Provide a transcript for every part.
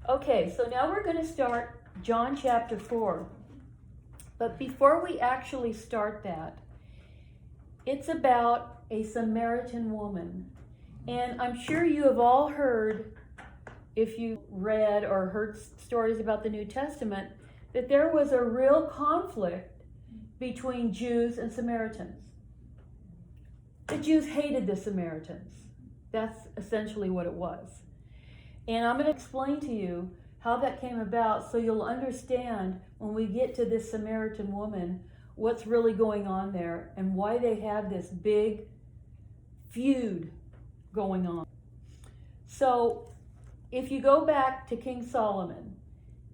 Okay, so now we're going to start John chapter 4. But before we actually start that, it's about a Samaritan woman. And I'm sure you have all heard, if you read or heard stories about the New Testament, that there was a real conflict between Jews and Samaritans. The Jews hated the Samaritans. That's essentially what it was. And I'm going to explain to you how that came about so you'll understand when we get to this Samaritan woman what's really going on there and why they have this big feud going on. So if you go back to King Solomon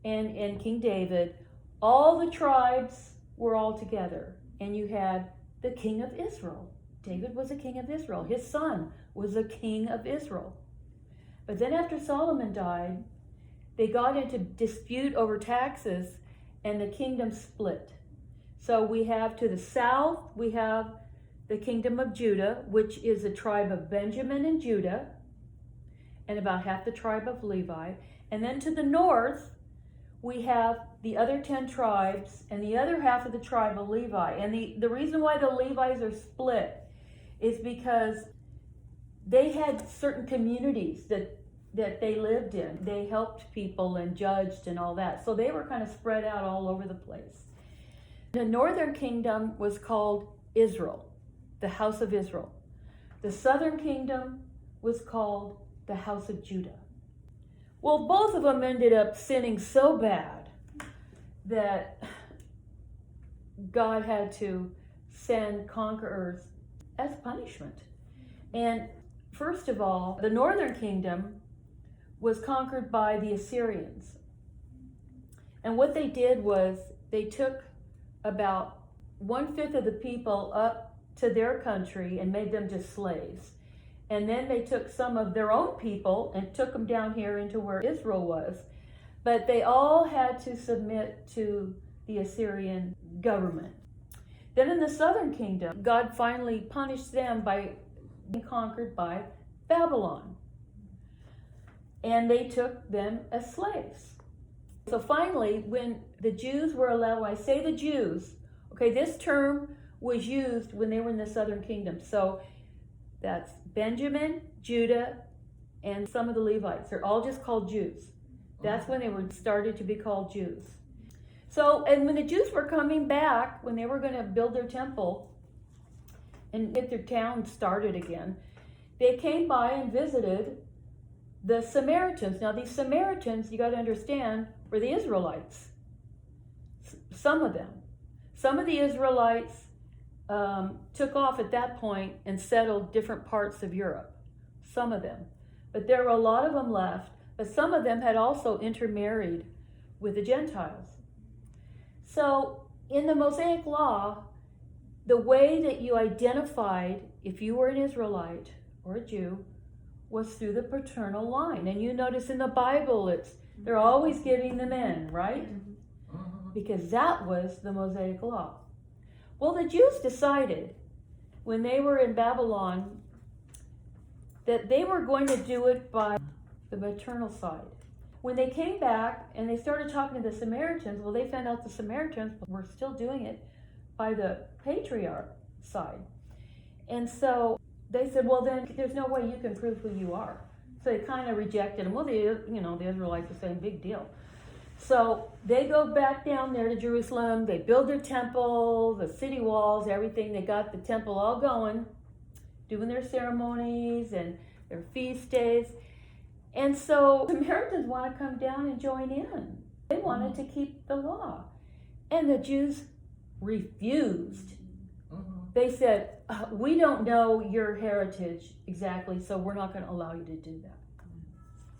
and King David, all the tribes were all together, and you had the king of Israel. David was a king of Israel. His son was a king of Israel. But then after Solomon died, they got into dispute over taxes, and the kingdom split. So we have to the south, we have the kingdom of Judah, which is a tribe of Benjamin and Judah, and about half the tribe of Levi. And then to the north, we have the other 10 tribes and the other half of the tribe of Levi. And the reason why the Levites are split is because they had certain communities that they lived in. They helped people and judged and all that. So they were kind of spread out all over the place. The northern kingdom was called Israel, the house of Israel. The southern kingdom was called the house of Judah. Well, both of them ended up sinning so bad that God had to send conquerors as punishment. And first of all, the northern kingdom was conquered by the Assyrians. And what they did was they took about 1/5 of the people up to their country and made them just slaves. And then they took some of their own people and took them down here into where Israel was. But they all had to submit to the Assyrian government. Then in the southern kingdom, God finally punished them by being conquered by Babylon. And they took them as slaves. So finally, when the Jews were allowed, when I say the Jews, okay, this term was used when they were in the southern kingdom. So that's Benjamin, Judah, and some of the Levites. They're all just called Jews. That's when they were started to be called Jews. So, and when the Jews were coming back, when they were going to build their temple and get their town started again, they came by and visited the Samaritans. Now, these Samaritans, you got to understand, were the Israelites. Some of them. Some of the Israelites took off at that point and settled different parts of Europe. Some of them. But there were a lot of them left. But some of them had also intermarried with the Gentiles. So in the Mosaic Law, the way that you identified if you were an Israelite or a Jew was through the paternal line. And you notice in the Bible, they're always giving the men, right? Because that was the Mosaic Law. Well, the Jews decided when they were in Babylon that they were going to do it by the maternal side. When they came back and they started talking to the Samaritans, well, they found out the Samaritans were still doing it by the patriarch side. And so they said, well, then there's no way you can prove who you are. So they kind of rejected them. Well, the Israelites were saying, big deal. So they go back down there to Jerusalem. They build their temple, the city walls, everything. They got the temple all going, doing their ceremonies and their feast days. And so Samaritans want to come down and join in. They wanted to keep the law. And the Jews refused. They said, we don't know your heritage exactly, so we're not going to allow you to do that.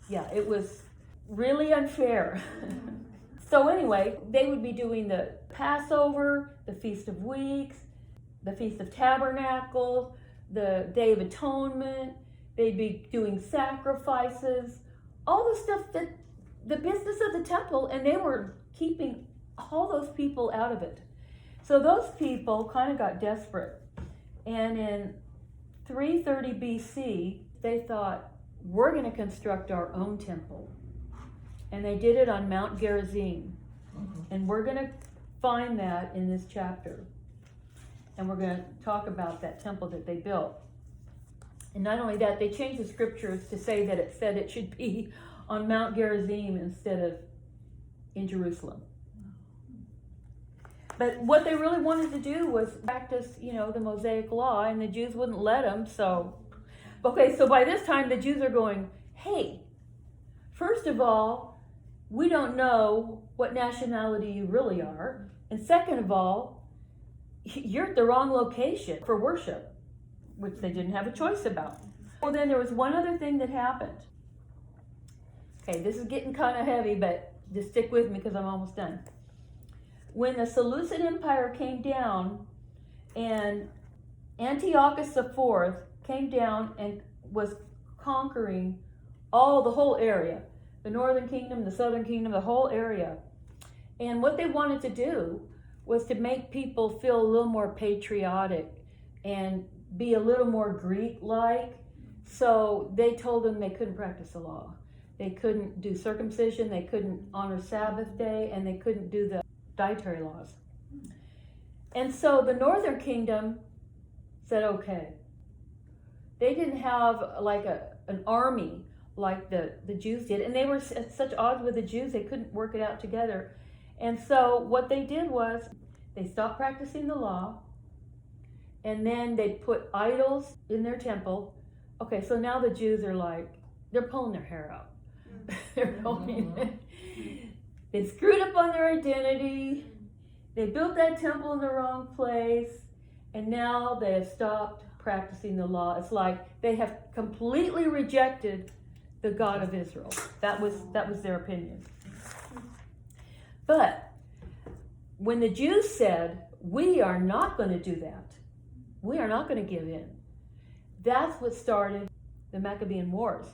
Yeah, it was really unfair. So anyway, they would be doing the Passover, the Feast of Weeks, the Feast of Tabernacles, the Day of Atonement. They'd be doing sacrifices, all the stuff that the business of the temple, and they were keeping all those people out of it. So those people kind of got desperate. And in 330 BC, they thought, we're going to construct our own temple. And they did it on Mount Gerizim. And we're going to find that in this chapter. And we're going to talk about that temple that they built. And not only that, they changed the scriptures to say that it said it should be on Mount Gerizim instead of in Jerusalem. But what they really wanted to do was practice, the Mosaic law, and the Jews wouldn't let them. So by this time the Jews are going, hey, first of all, we don't know what nationality you really are. And second of all, you're at the wrong location for worship, which they didn't have a choice about. Well, then there was one other thing that happened. Okay, this is getting kind of heavy, but just stick with me because I'm almost done. When the Seleucid Empire came down and Antiochus IV came down and was conquering the whole area, the northern kingdom, the southern kingdom, the whole area. And what they wanted to do was to make people feel a little more patriotic and be a little more Greek-like. So they told them they couldn't practice the law. They couldn't do circumcision, they couldn't honor Sabbath day, and they couldn't do the dietary laws. And so the northern kingdom said, okay. They didn't have like an army like the Jews did, and they were at such odds with the Jews, they couldn't work it out together. And so what they did was they stopped practicing the law, and then they put idols in their temple. Okay, so now the Jews are like, they're pulling their hair out. They screwed up on their identity. They built that temple in the wrong place, and now they have stopped practicing the law. It's like they have completely rejected the God of Israel. That was their opinion. But when the Jews said, we are not going to do that, we are not going to give in, that's what started the Maccabean Wars.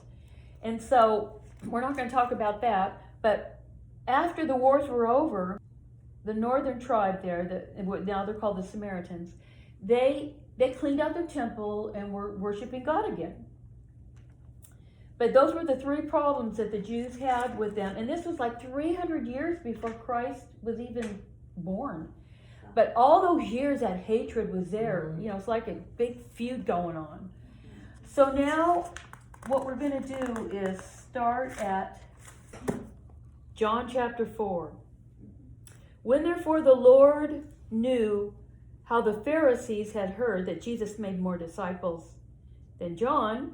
And so we're not going to talk about that, but after the wars were over, the northern tribe there, now they're called the Samaritans, they cleaned out their temple and were worshiping God again. But those were the three problems that the Jews had with them. And this was like 300 years before Christ was even born. But all those years that hatred was there. It's like a big feud going on. So now what we're going to do is start at John chapter 4. When therefore the Lord knew how the Pharisees had heard that Jesus made more disciples than John,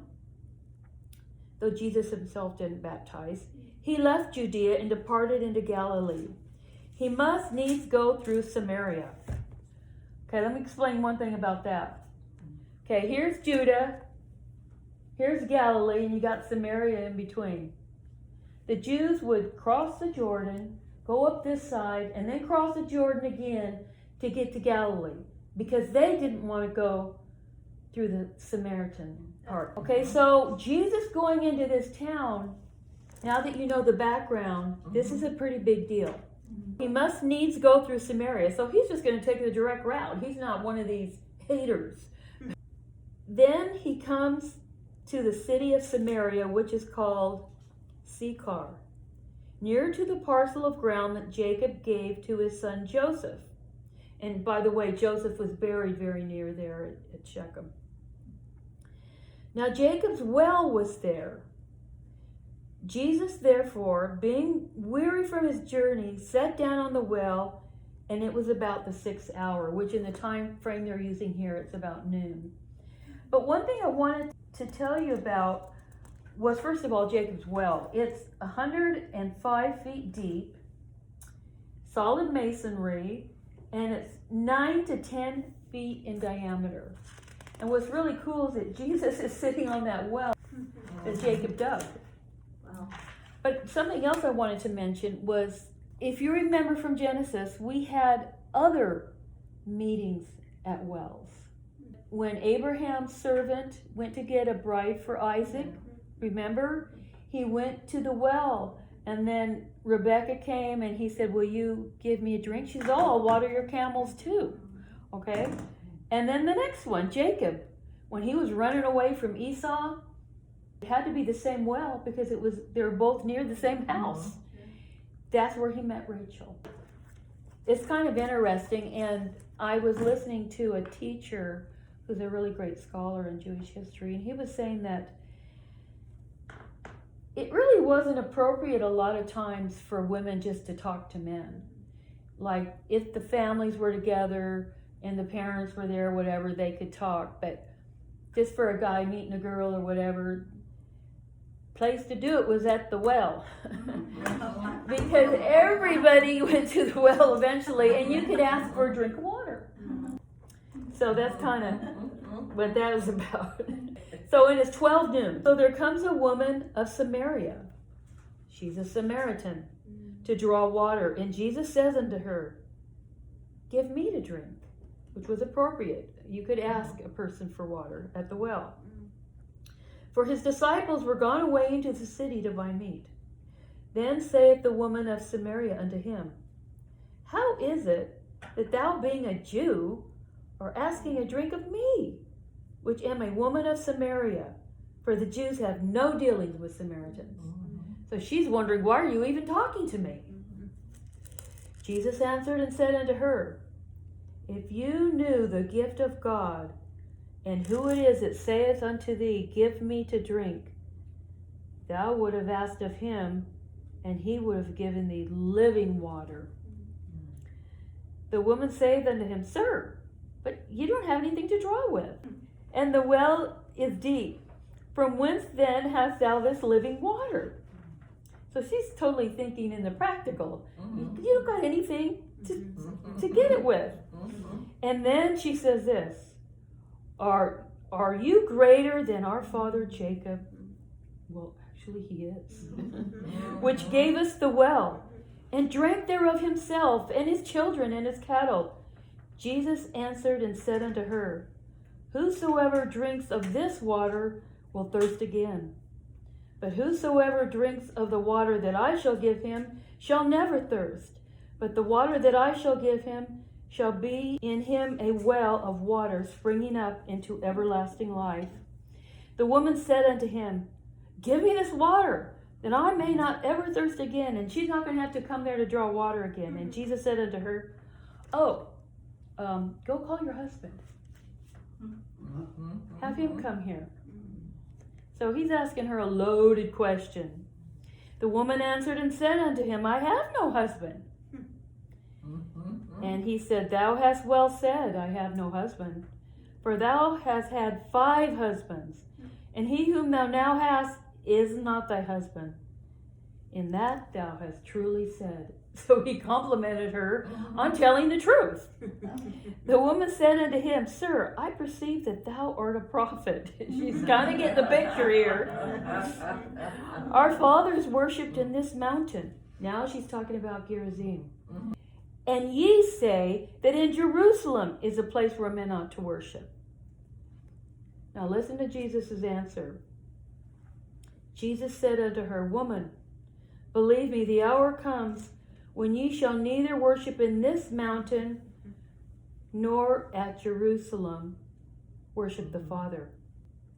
though Jesus himself didn't baptize, he left Judea and departed into Galilee. He must needs go through Samaria. Okay, let me explain one thing about that. Okay, here's Judah, here's Galilee, and you got Samaria in between. The Jews would cross the Jordan, go up this side, and then cross the Jordan again to get to Galilee, because they didn't want to go through the Samaritan part. Okay, so Jesus going into this town, now that you know the background, this is a pretty big deal. He must needs go through Samaria, so he's just going to take the direct route. He's not one of these haters. Then he comes to the city of Samaria, which is called Sychar, near to the parcel of ground that Jacob gave to his son Joseph. And by the way, Joseph was buried very near there at Shechem. Now Jacob's well was there. Jesus, therefore, being weary from his journey, sat down on the well, and it was about the 6th hour, which in the time frame they're using here, it's about noon. But one thing I wanted to tell you about was, first of all, Jacob's well. It's 105 feet deep, solid masonry, and it's 9 to 10 feet in diameter. And what's really cool is that Jesus is sitting on that well that Jacob dug. Wow. But something else I wanted to mention was, if you remember from Genesis, we had other meetings at wells. When Abraham's servant went to get a bride for Isaac, remember? He went to the well, and then Rebecca came and he said, will you give me a drink? She said, oh, I'll water your camels too. Okay? And then the next one, Jacob, when he was running away from Esau, it had to be the same well because they were both near the same house. that's where he met Rachel. It's kind of interesting, and I was listening to a teacher who's a really great scholar in Jewish history, and he was saying that it really wasn't appropriate a lot of times for women just to talk to men. Like, if the families were together and the parents were there, whatever, they could talk. But just for a guy meeting a girl or whatever, place to do it was at the well. Because everybody went to the well eventually, and you could ask for a drink of water. So that's kind of what that was about. So it is 12 noon. So there comes a woman of Samaria. She's a Samaritan, to draw water. And Jesus says unto her, give me to drink, which was appropriate. You could ask a person for water at the well. For his disciples were gone away into the city to buy meat. Then saith the woman of Samaria unto him, how is it that thou, being a Jew, art asking a drink of me, which am a woman of Samaria? For the Jews have no dealings with Samaritans. So she's wondering, why are you even talking to me? Jesus answered and said unto her, if you knew the gift of God, and who it is that saith unto thee, give me to drink, thou would have asked of him, and he would have given thee living water. The woman saith unto him, sir, but you don't have anything to draw with, and the well is deep. From whence then hast thou this living water? So she's totally thinking in the practical. You don't got anything to get it with. And then she says this, are you greater than our father Jacob? Well, actually he is. Which gave us the well, and drank thereof himself, and his children, and his cattle. Jesus answered and said unto her, whosoever drinks of this water will thirst again. But whosoever drinks of the water that I shall give him shall never thirst. But the water that I shall give him shall be in him a well of water springing up into everlasting life. The woman said unto him, give me this water, that I may not ever thirst again. And she's not going to have to come there to draw water again. And Jesus said unto her, go call your husband. Have him come here. So he's asking her a loaded question. The woman answered and said unto him, I have no husband. And he said, thou hast well said, I have no husband. For thou hast had 5 husbands, and he whom thou now hast is not thy husband. In that thou hast truly said. So he complimented her on telling the truth. The woman said unto him, sir, I perceive that thou art a prophet. She's kind of getting the picture here. Our fathers worshipped in this mountain. Now she's talking about Gerizim. And ye say that in Jerusalem is a place where men ought to worship. Now listen to Jesus' answer. Jesus said unto her, woman, believe me, the hour comes when ye shall neither worship in this mountain nor at Jerusalem worship the Father.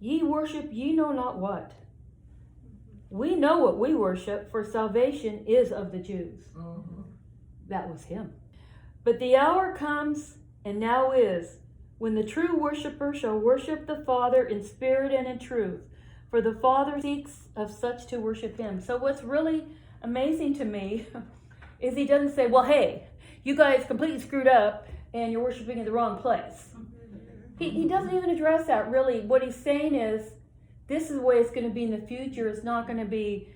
Ye worship ye know not what. We know what we worship, for salvation is of the Jews. That was him. But the hour comes, and now is, when the true worshiper shall worship the Father in spirit and in truth. For the Father seeks of such to worship him. So what's really amazing to me is he doesn't say, well, hey, you guys completely screwed up and you're worshiping in the wrong place. He doesn't even address that, really. What he's saying is, this is the way it's going to be in the future. It's not going to be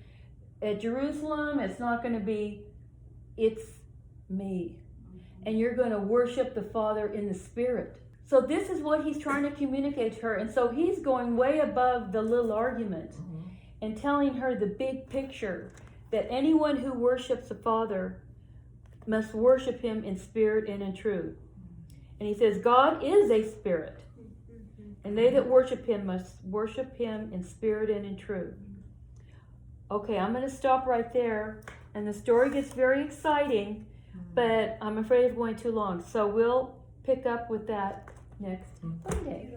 at Jerusalem. It's not going to be, it's me. And you're going to worship the Father in the Spirit. So this is what he's trying to communicate to her. And so he's going way above the little argument and telling her the big picture, that anyone who worships the Father must worship him in spirit and in truth. And he says, God is a spirit, and they that worship him must worship him in spirit and in truth. Okay, I'm going to stop right there, and the story gets very exciting, but I'm afraid of going too long. So we'll pick up with that next Sunday.